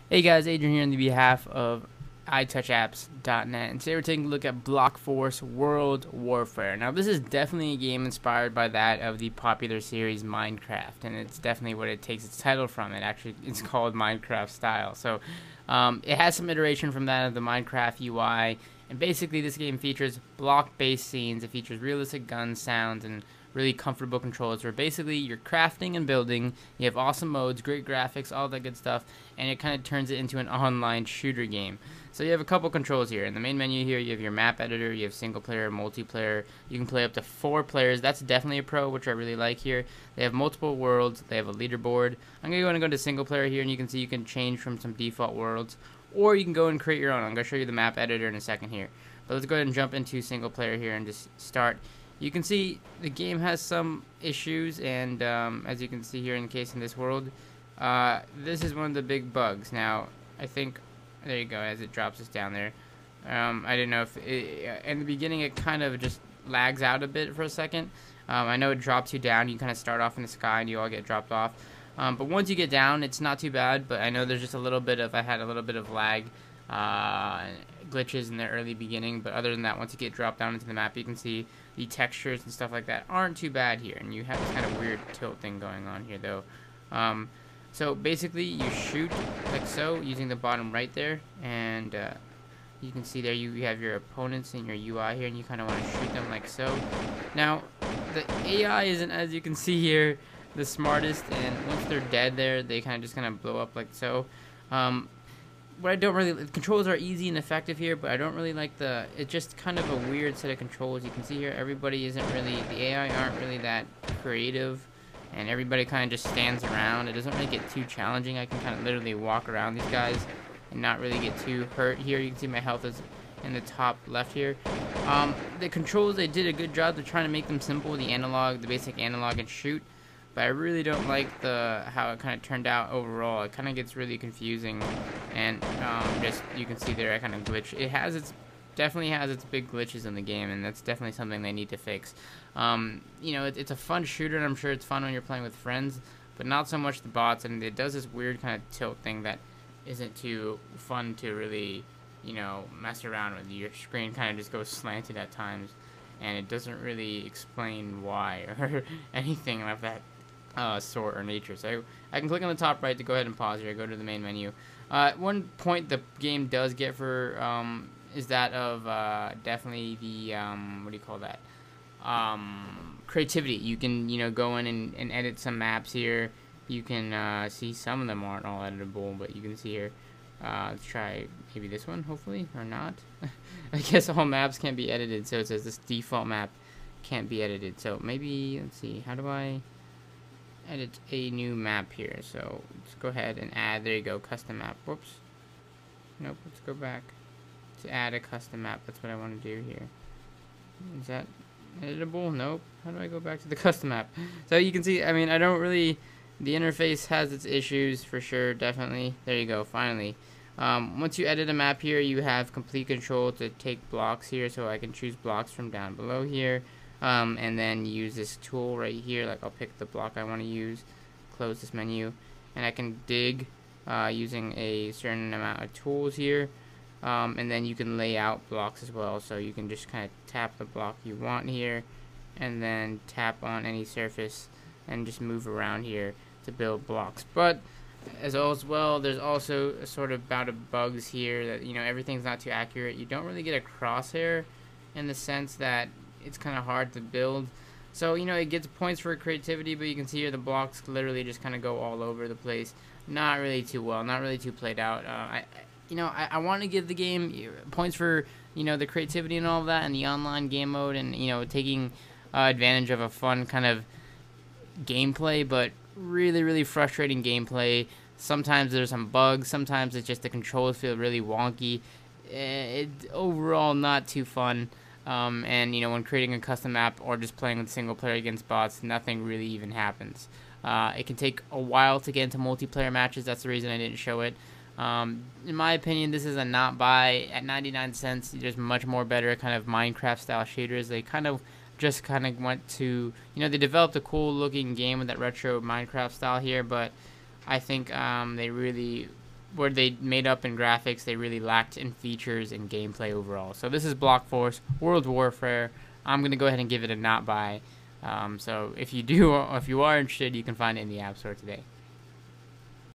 Hey guys, Adrian here on the behalf of iTouchApps.net, and today we're taking a look at Block Force World Warfare. Now, this is definitely a game inspired by that of the popular series Minecraft, and it's definitely what it takes its title from. It's called Minecraft style. So, it has some iteration from that of the Minecraft UI, and basically this game features block-based scenes. It features realistic gun sounds and really comfortable controls where basically you're crafting and building, you have awesome modes, great graphics, all that good stuff, and it kind of turns it into an online shooter game. So you have a couple controls here. In the main menu here, you have your map editor, you have single player, multiplayer. You can play up to 4 players. That's definitely a pro, which I really like here. They have multiple worlds, they have a leaderboard. I'm going to go to single player here, and you can see you can change from some default worlds, or you can go and create your own. I'm going to show you the map editor in a second here. But let's go ahead and jump into single player here and just start. You can see the game has some issues, and as you can see here in the case in this world, this is one of the big bugs. Now, I think, there you go, as it drops us down there. I didn't know if, in the beginning it kind of just lags out a bit for a second. I know it drops you down, you kind of start off in the sky and you all get dropped off. But once you get down, it's not too bad, but I know there's just a little bit of, I had a little bit of lag, glitches in the early beginning, but other than that, once you get dropped down into the map, you can see the textures and stuff like that aren't too bad here, and you have this kind of weird tilt thing going on here though. So basically you shoot like so using the bottom right there, and you can see there you have your opponents in your UI here, and you kind of want to shoot them like so. Now the AI isn't, as you can see here, the smartest, and once they're dead there, they kind of blow up like so. What I don't really, the controls are easy and effective here, but I don't really like it's just kind of a weird set of controls. You can see here, everybody isn't really, the AI aren't really that creative, and everybody kind of just stands around. It doesn't really get too challenging. I can kind of literally walk around these guys and not really get too hurt here. You can see my health is in the top left here. The controls, they did a good job. They're trying to make them simple, the basic analog and shoot. But I really don't like how it kind of turned out overall. It kind of gets really confusing, and just you can see there I kind of glitch. Definitely has its big glitches in the game, and that's definitely something they need to fix. You know, it's a fun shooter, and I'm sure it's fun when you're playing with friends, but not so much the bots. And it does this weird kind of tilt thing that isn't too fun to really, you know, mess around with. Your screen kind of just goes slanted at times, and it doesn't really explain why or anything like that. Sort or nature. So I can click on the top right to go ahead and pause here. Go to the main menu. One point the game does get for is that of definitely the what do you call that? Creativity. You can go in and edit some maps here. You can see some of them aren't all editable, but you can see here. Let's try maybe this one, hopefully, or not. I guess all maps can't be edited, so it says this default map can't be edited. So maybe, let's see, how do I edit a new map here? So let's go ahead and add, there you go, custom map. Whoops. Nope, let's go back to add a custom map. That's what I want to do here. Is that editable? Nope. How do I go back to the custom map? So you can see, I mean, I don't really, the interface has its issues for sure, definitely. There you go, finally. Once you edit a map here, you have complete control to take blocks here, so I can choose blocks from down below here. And then use this tool right here. Like, I'll pick the block I want to use, close this menu, and I can dig using a certain amount of tools here, and then you can lay out blocks as well. So you can just kind of tap the block you want here, and then tap on any surface and just move around here to build blocks. But as well, there's also a sort of bout of bugs here that, you know, everything's not too accurate. You don't really get a crosshair in the sense that it's kind of hard to build. So, you know, it gets points for creativity, but you can see here the blocks literally just kind of go all over the place. Not really too well, not really too played out. I want to give the game points for, you know, the creativity and all of that, and the online game mode, and, you know, taking advantage of a fun kind of gameplay, but really, really frustrating gameplay. Sometimes there's some bugs, sometimes it's just the controls feel really wonky. Overall, not too fun. And, you know, when creating a custom map or just playing with single player against bots, nothing really even happens. It can take a while to get into multiplayer matches. That's the reason I didn't show it. In my opinion, this is a not buy. At 99 cents, there's much more better kind of Minecraft style shooters. They kind of went to, you know, they developed a cool looking game with that retro Minecraft style here, but I think they really where they made up in graphics, they really lacked in features and gameplay overall. So this is Block Force World Warfare. I'm gonna go ahead and give it a not buy. So if you are interested, you can find it in the App Store today.